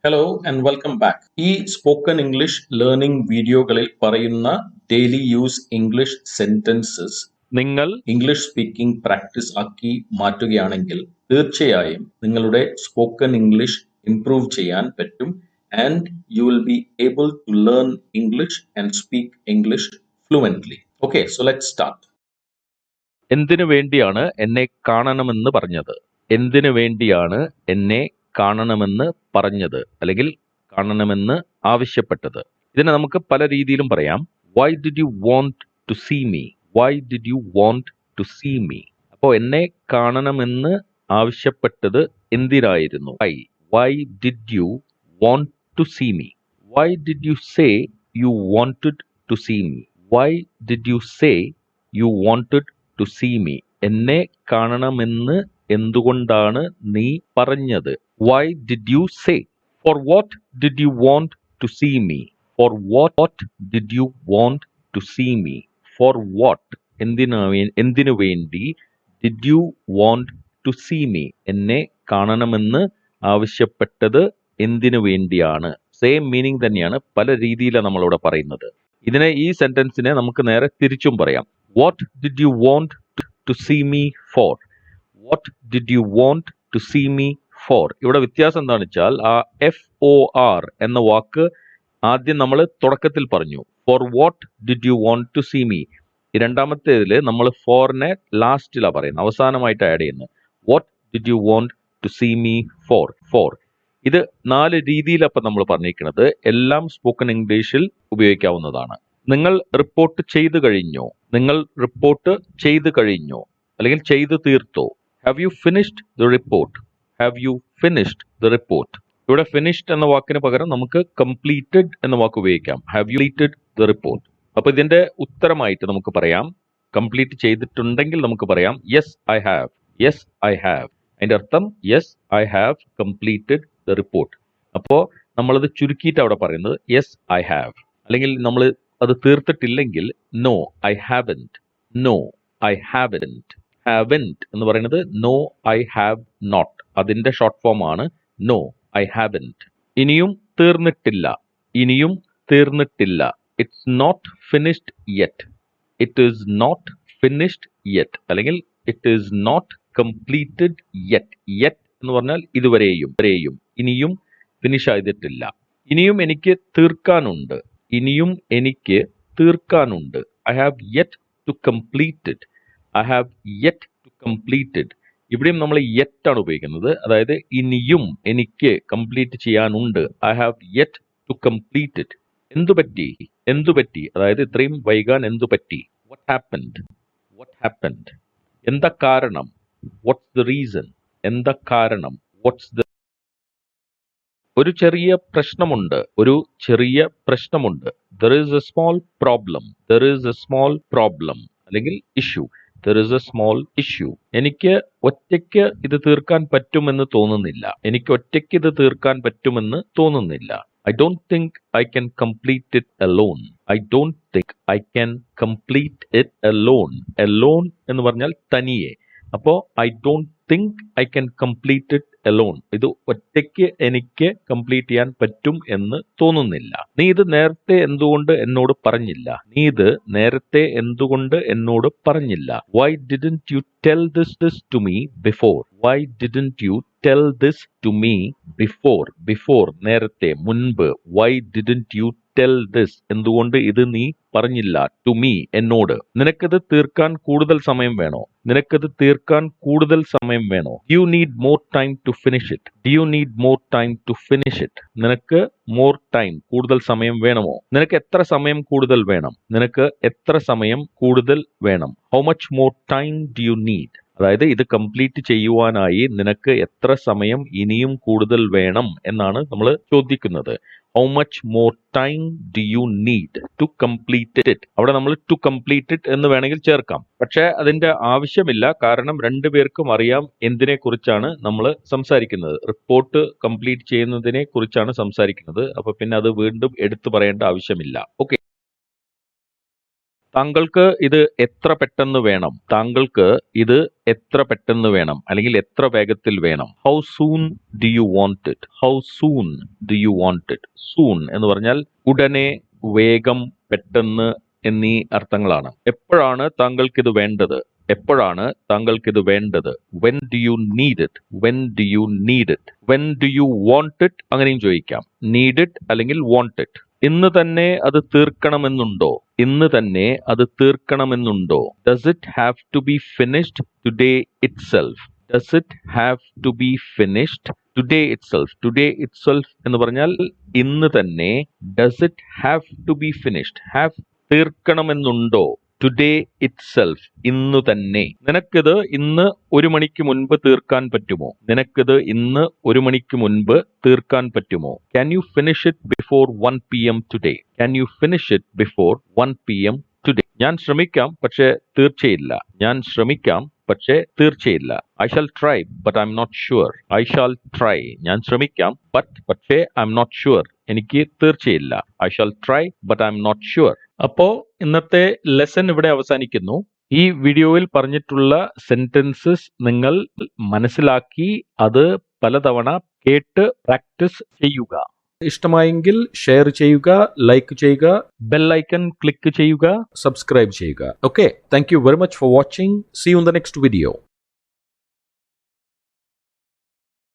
Hello and welcome back. ഈ spoken English learning വീഡിയോകളിൽ പറയുന്ന ഡെയിലി യൂസ് ഇംഗ്ലീഷ് സെന്റൻസസ് നിങ്ങൾ ഇംഗ്ലീഷ് സ്പീക്കിംഗ് പ്രാക്ടീസ് ആക്കി മാറ്റുകയാണെങ്കിൽ തീർച്ചയായും നിങ്ങളുടെ സ്പോക്കൺ ഇംഗ്ലീഷ് ഇംപ്രൂവ് ചെയ്യാൻ പറ്റും and you will be able to learn English and speak English fluently. Okay, so let's start. എന്തിനു വേണ്ടിയാണ് എന്നെ കാണണമെന്ന് പറഞ്ഞത്? എന്തിനു വേണ്ടിയാണ് എന്നെ കാണണമെന്ന് പറഞ്ഞത് അല്ലെങ്കിൽ കാണണമെന്ന് ആവശ്യപ്പെട്ടത്? ഇതിനെ നമുക്ക് പല രീതിയിലും പറയാം. Why did you want to see me? Why did you want to see me? അപ്പോൾ എന്നെ കാണണമെന്ന് ആവശ്യപ്പെട്ടത് എന്തിനായിരുന്നു? Why did you want to see me? Why did you say you wanted to see me? Why did you say you wanted to see me? എന്നെ കാണണമെന്ന് എന്തുകൊണ്ടാണ് നീ പറഞ്ഞത്? Why did you say? For what did you want to see me? For what did you want to see me? For what എന്തിനു വേണ്ടി? Did you want to see me? എന്നെ കാണണമെന്ന് ആവശ്യപ്പെട്ടത് എന്തിനു വേണ്ടിയാണ്? സെയിം മീനിങ് തന്നെയാണ്, പല രീതിയിലാണ് നമ്മളിവിടെ പറയുന്നത്. ഈ സെന്റൻസിനെ നമുക്ക് നേരെ തിരിച്ചും പറയാം. What did you want to see me for? What did you want to see me for? ഇവിടെ വ്യത്യാസം എന്താണെന്ന് വെച്ചാൽ ആ FOR എന്ന വാക്ക് ആദ്യം നമ്മൾ തുടക്കത്തിൽ പറഞ്ഞു. For what did you want to see me. രണ്ടാമത്തേതിൽ നമ്മൾ ഫോറിനെ ലാസ്റ്റിലാണ് പറയുന്നത്, അവസാനമായിട്ട് ആഡ് ചെയ്യുന്നത്. What did you want to see me for. ഇത് 4 രീതിയിലപ്പം നമ്മൾ പറഞ്ഞിരിക്കുന്നത്. എല്ലാം സ്പോക്കൺ ഇംഗ്ലീഷിൽ ഉപയോഗിക്കാവുന്നതാണ്. നിങ്ങൾ റിപ്പോർട്ട് ചെയ്തു കഴിഞ്ഞോ? നിങ്ങൾ റിപ്പോർട്ട് ചെയ്തു കഴിഞ്ഞോ അല്ലെങ്കിൽ ചെയ്തു തീർത്തോ? Have you finished the report? Have you finished the report? ഇവിടെ ഫിനിഷ്ഡ് എന്ന വാക്കിന് പകരം നമുക്ക് കംപ്ലീറ്റഡ് എന്ന വാക്ക് ഉപയോഗിക്കാം. Have you completed the report? അപ്പൊ ഇതിന്റെ ഉത്തരമായിട്ട് നമുക്ക് പറയാം, കംപ്ലീറ്റ് ചെയ്തിട്ടുണ്ടെങ്കിൽ നമുക്ക് പറയാം yes I have. Yes I have. അതിന്റെ അർത്ഥം yes I have completed the report. അപ്പോൾ നമ്മളത് ചുരുക്കിയിട്ട് അവിടെ പറയുന്നത് യെസ് ഐ ഹാവ്. അല്ലെങ്കിൽ നമ്മൾ അത് തീർത്തിട്ടില്ലെങ്കിൽ no I haven't. No I haven't. Haven't എന്ന് പറയുന്നത് നോ ഐ ഹാവ് നോട്ട്, അതിന്റെ ഷോർട്ട് ഫോം ആണ് നോ ഐ ഹാവൻറ്റ്. ഇനിയും തീർന്നിട്ടില്ല. ഇനിയും തീർന്നിട്ടില്ല. It's not finished yet. It is not finished yet അല്ലെങ്കിൽ it is not completed yet. Yet എന്ന് പറഞ്ഞാൽ ഇതുവരെയും. ഇനിയും ഫിനിഷ് ചെയ്തിട്ടില്ല. ഇനിയും എനിക്ക് തീർക്കാനുണ്ട്. ഇനിയും എനിക്ക് തീർക്കാനുണ്ട്. I have yet to complete it. I have yet to complete it. ഇവിടെയും നമ്മൾ യെറ്റ് ആണ് ഉപയോഗിക്കുന്നത്. അതായത് ഇനിയും എനിക്ക് കംപ്ലീറ്റ് ചെയ്യാനുണ്ട്. I have yet to complete it. എന്തുപറ്റി? എന്തുപറ്റി? അതായത് ഇത്രയും വൈകാൻ എന്തുപറ്റി? What happened? What happened? എന്താ കാരണം? What's the reason? എന്താ കാരണം? വാട്ട്സ് ദ ഒരു ചെറിയ പ്രശ്നമുണ്ട്. ഒരു ചെറിയ പ്രശ്നമുണ്ട്. There is a small problem. There is a small problem അല്ലെങ്കിൽ issue. There is a small issue. എനിക്ക് ഒറ്റയ്ക്ക് ഇത് തീർക്കാൻ പറ്റുമെന്ന് തോന്നുന്നില്ല. എനിക്ക് ഒറ്റയ്ക്ക് ഇത് തീർക്കാൻ പറ്റുമെന്ന് തോന്നുന്നില്ല. I don't think I can complete it alone. I don't think I can complete it alone. Alone എന്ന് പറഞ്ഞാൽ തനിയെ. അപ്പോൾ I don't think I can complete it alone. ഇത് ഒറ്റയ്ക്ക് എനിക്ക് കംപ്ലീറ്റ് ചെയ്യാൻ പറ്റും എന്ന് തോന്നുന്നില്ല. നീ ഇത് നേരത്തെ എന്തുകൊണ്ട് എന്നോട് പറഞ്ഞില്ല? നീ ഇത് നേരത്തെ എന്തുകൊണ്ട് എന്നോട് പറഞ്ഞില്ല? Why didn't you tell this to me before? Why didn't you tell this to me before? Before നേരത്തെ, മുൻപ്. Why didn't you tell this എന്തുകൊണ്ട് ഇത് നീ പറഞ്ഞില്ല? ടു മീ എന്നോട്. നിനക്കത് തീർക്കാൻ കൂടുതൽ സമയം വേണോ? നിനക്കത് തീർക്കാൻ കൂടുതൽ സമയം വേണോ? You need more time to finish it. Do you need more time to finish it? നിനക്ക് മോർ ടൈം കൂടുതൽ സമയം വേണമോ? നിനക്ക് എത്ര സമയം കൂടുതൽ വേണം? നിനക്ക് എത്ര സമയം കൂടുതൽ വേണം? How much more time do you need? അതായത് ഇത് കംപ്ലീറ്റ് ചെയ്യുവാനായി നിനക്ക് എത്ര സമയം ഇനിയും കൂടുതൽ വേണം എന്നാണ് നമ്മൾ ചോദിക്കുന്നത്. How much more time do you need to complete it? അവിടെ നമ്മൾ ടു കംപ്ലീറ്റ് ഇറ്റ് എന്ന് വേണമെങ്കിൽ ചേർക്കാം. പക്ഷേ അതിന്റെ ആവശ്യമില്ല. കാരണം രണ്ടുപേർക്കും അറിയാം എന്തിനെ കുറിച്ചാണ് നമ്മൾ സംസാരിക്കുന്നത്. റിപ്പോർട്ട് കംപ്ലീറ്റ് ചെയ്യുന്നതിനെ കുറിച്ചാണ് സംസാരിക്കുന്നത്. അപ്പൊ പിന്നെ അത് വീണ്ടും എടുത്തു പറയേണ്ട ആവശ്യമില്ല. ഓക്കെ, താങ്കൾക്ക് ഇത് എത്ര പെട്ടെന്ന് വേണം? താങ്കൾക്ക് ഇത് എത്ര പെട്ടെന്ന് വേണം? അല്ലെങ്കിൽ എത്ര വേഗത്തിൽ വേണം? How soon do you want it? How soon do you want it? Soon എന്ന് പറഞ്ഞാൽ ഉടനെ, വേഗം, പെട്ടെന്ന് എന്നീ അർത്ഥങ്ങളാണ്. എപ്പോഴാണ് താങ്കൾക്കിത് വേണ്ടത്? എപ്പോഴാണ് താങ്കൾക്കിത് വേണ്ടത്? When do you need it? When do you need it? When do you want it? അങ്ങനെയും ചോദിക്കാം. നീഡ് ഇറ്റ് അല്ലെങ്കിൽ വാണ്ട് ഇറ്റ്. ഇന്ന് തന്നെ അത് തീർക്കണമെന്നുണ്ടോ? ഇന്ന് തന്നെ അത് തീർക്കണമെന്നുണ്ടോ? Does it have to be finished today itself? Does it have to be finished today itself? Today itself എന്ന് പറഞ്ഞാൽ ഇന്ന് തന്നെ. Does it have to be finished? Have തീർക്കണമെന്നുണ്ടോ? ടുഡേ ഇറ്റ്സെൽഫ്, ഇന്നു തന്നെ. നിനക്കിത് ഇന്ന് 1 മണിക്ക് മുൻപ് തീർക്കാൻ പറ്റുമോ? നിനക്കിത് ഇന്ന് 1 മണിക്ക് മുൻപ് തീർക്കാൻ പറ്റുമോ? Can you finish it before 1 p.m. today? Can you finish it before 1 p.m. today? ഞാൻ ശ്രമിക്കാം, പക്ഷേ തീർച്ചയില്ല. ഞാൻ ശ്രമിക്കാം, പക്ഷേ തീർച്ചയില്ല. I shall try, but I'm not sure. I shall try. ഞാൻ ശ്രമിക്കാം, പക്ഷേ I'm not sure. എനിക്ക് തീർച്ചയില്ല. I shall try, but I'm not sure. അപ്പോ ഇന്നത്തെ ലെസൺ ഇവിടെ അവസാനിക്കുന്നു. ഈ വീഡിയോയിൽ പറഞ്ഞിട്ടുള്ള സെന്റൻസസ് നിങ്ങൾ മനസ്സിലാക്കി അത് പലതവണ കേട്ട് പ്രാക്ടീസ് ചെയ്യുക. ഇഷ്ടമായെങ്കിൽ ഷെയർ ചെയ്യുക, ലൈക്ക് ചെയ്യുക, ബെൽ ഐക്കൺ ക്ലിക്ക് ചെയ്യുക, സബ്സ്ക്രൈബ് ചെയ്യുക. Okay, thank you very much for watching. See you in the next video.